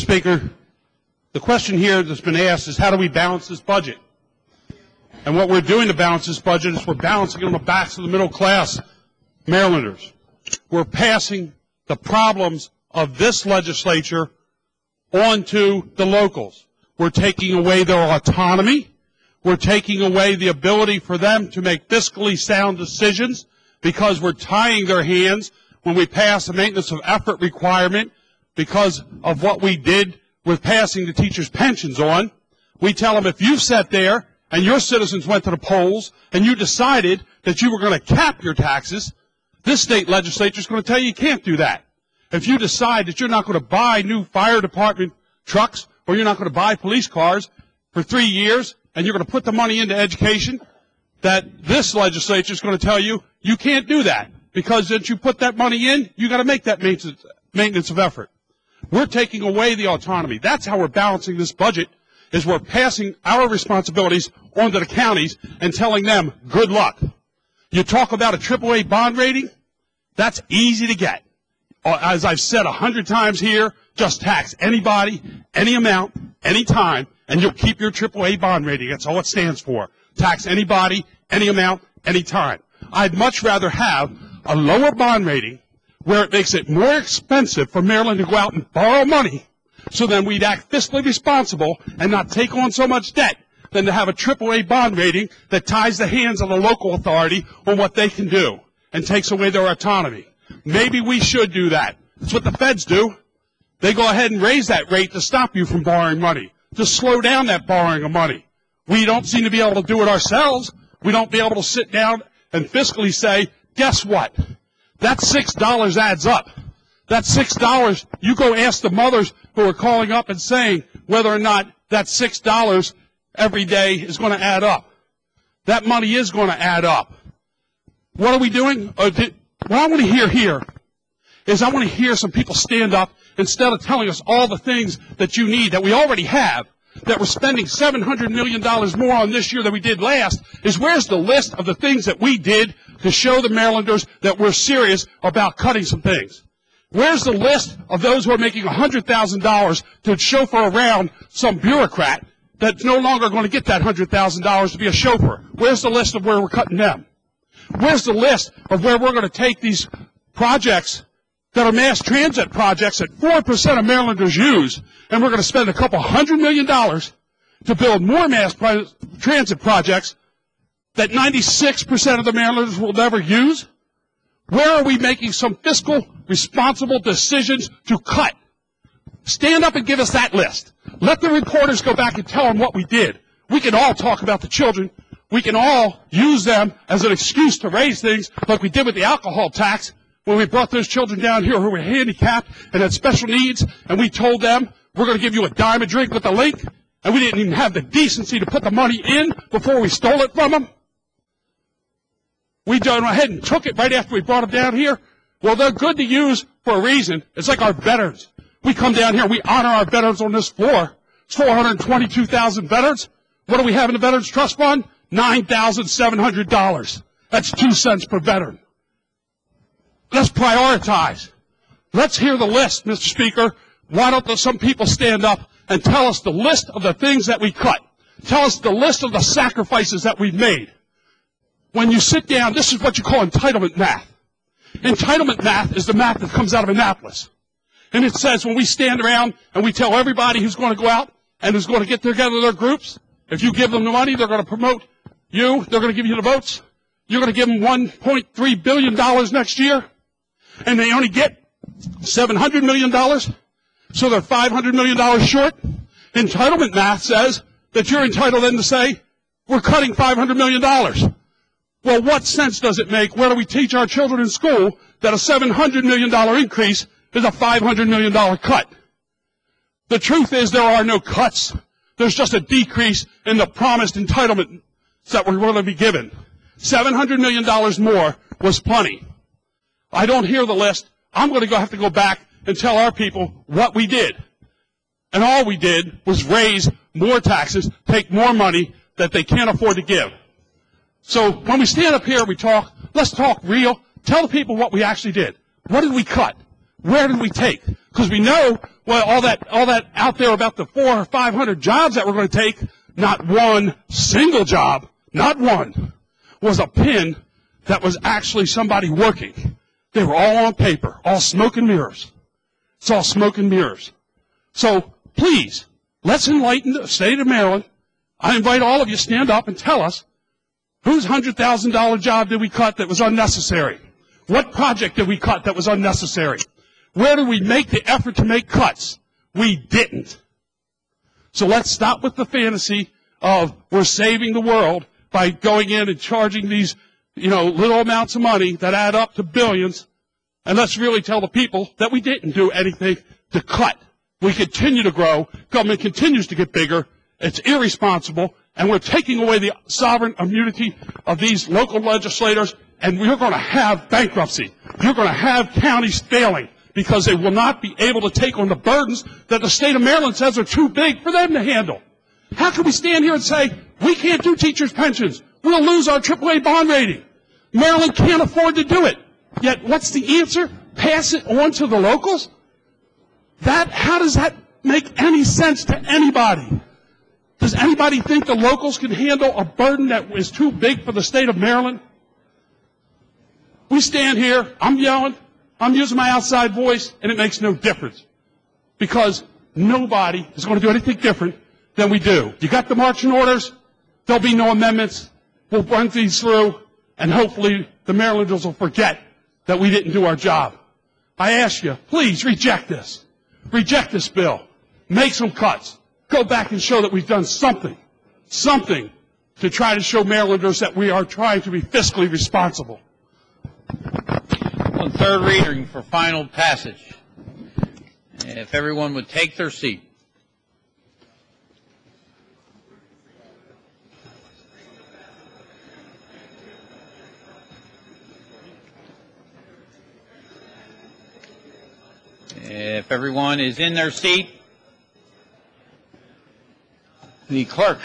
Speaker, the question here that's been asked is how do we balance this budget? And what we're doing to balance this budget is we're balancing it on the backs of the middle class Marylanders. We're passing the problems of this legislature onto the locals. We're taking away their autonomy. We're taking away the ability for them to make fiscally sound decisions because we're tying their hands when we pass the maintenance of effort requirement because of what we did with passing the teachers' pensions on. We tell them if you sat there and your citizens went to the polls and you decided that you were going to cap your taxes, this state legislature is going to tell you can't do that. If you decide that you're not going to buy new fire department trucks or you're not going to buy police cars for 3 years and you're going to put the money into education, that this legislature is going to tell you you can't do that because once you put that money in, you got to make that maintenance of effort. We're taking away the autonomy. That's how we're balancing this budget, is we're passing our responsibilities onto the counties and telling them, good luck. You talk about a AAA bond rating, that's easy to get. As I've said 100 times here, just tax anybody, any amount, any time, and you'll keep your AAA bond rating. That's all it stands for. Tax anybody, any amount, any time. I'd much rather have a lower bond rating where it makes it more expensive for Maryland to go out and borrow money so then we'd act fiscally responsible and not take on so much debt than to have a AAA bond rating that ties the hands of the local authority on what they can do and takes away their autonomy. Maybe we should do that. That's what the feds do. They go ahead and raise that rate to stop you from borrowing money, to slow down that borrowing of money. We don't seem to be able to do it ourselves. We don't be able to sit down and fiscally say, guess what? That $6 adds up. That $6, you go ask the mothers who are calling up and saying whether or not that $6 every day is going to add up. That money is going to add up. What are we doing? What I want to hear here is I want to hear some people stand up instead of telling us all the things that you need that we already have, that we're spending $700 million more on this year than we did last, is where's the list of the things that we did to show the Marylanders that we're serious about cutting some things? Where's the list of those who are making $100,000 to chauffeur around some bureaucrat that's no longer going to get that $100,000 to be a chauffeur? Where's the list of where we're cutting them? Where's the list of where we're going to take these projects that are mass transit projects that 4% of Marylanders use, and we're going to spend a couple $100 million to build more mass transit projects that 96% of the Marylanders will never use? Where are we making some fiscal, responsible decisions to cut? Stand up and give us that list. Let the reporters go back and tell them what we did. We can all talk about the children. We can all use them as an excuse to raise things like we did with the alcohol tax when we brought those children down here who were handicapped and had special needs, and we told them, we're going to give you a dime a drink with the link, and we didn't even have the decency to put the money in before we stole it from them. We went ahead and took it right after we brought them down here. Well, they're good to use for a reason. It's like our veterans. We come down here, we honor our veterans on this floor. It's 422,000 veterans. What do we have in the Veterans Trust Fund? $9,700. That's 2 cents per veteran. Let's prioritize. Let's hear the list, Mr. Speaker. Why don't some people stand up and tell us the list of the things that we cut? Tell us the list of the sacrifices that we've made. When you sit down, this is what you call entitlement math. Entitlement math is the math that comes out of Annapolis. And it says when we stand around and we tell everybody who's going to go out and who's going to get together their groups, if you give them the money, they're going to promote you, they're going to give you the votes, you're going to give them $1.3 billion next year, and they only get $700 million, so they're $500 million short. Entitlement math says that you're entitled then to say, we're cutting $500 million. Well, what sense does it make? Where do we teach our children in school that a $700 million increase is a $500 million cut? The truth is there are no cuts. There's just a decrease in the promised entitlements that we're going to be given. $700 million more was plenty. I don't hear the list. I'm going to have to go back and tell our people what we did. And all we did was raise more taxes, take more money that they can't afford to give. So when we stand up here, we talk, let's talk real. Tell the people what we actually did. What did we cut? Where did we take? Because we know, well, all that out there about the 400 or 500 jobs that we're going to take, not one single job, not one, was a pin that was actually somebody working. They were all on paper, all smoke and mirrors. It's all smoke and mirrors. So please, let's enlighten the state of Maryland. I invite all of you to stand up and tell us, whose $100,000 job did we cut that was unnecessary? What project did we cut that was unnecessary? Where did we make the effort to make cuts? We didn't. So let's stop with the fantasy of we're saving the world by going in and charging these, little amounts of money that add up to billions. And let's really tell the people that we didn't do anything to cut. We continue to grow. Government continues to get bigger. It's irresponsible. And we're taking away the sovereign immunity of these local legislators. And we're going to have bankruptcy. You're going to have counties failing because they will not be able to take on the burdens that the state of Maryland says are too big for them to handle. How can we stand here and say, we can't do teachers' pensions? We'll lose our AAA bond rating. Maryland can't afford to do it. Yet what's the answer? Pass it on to the locals? How does that make any sense to anybody? Does anybody think the locals can handle a burden that is too big for the state of Maryland? We stand here, I'm yelling, I'm using my outside voice, and it makes no difference. Because nobody is going to do anything different than we do. You got the marching orders, there'll be no amendments, we'll run these through, and hopefully the Marylanders will forget that we didn't do our job. I ask you, please reject this. Reject this bill. Make some cuts. Go back and show that we've done something to try to show Marylanders that we are trying to be fiscally responsible. On third reading for final passage. If everyone would take their seat. If everyone is in their seat, the clerk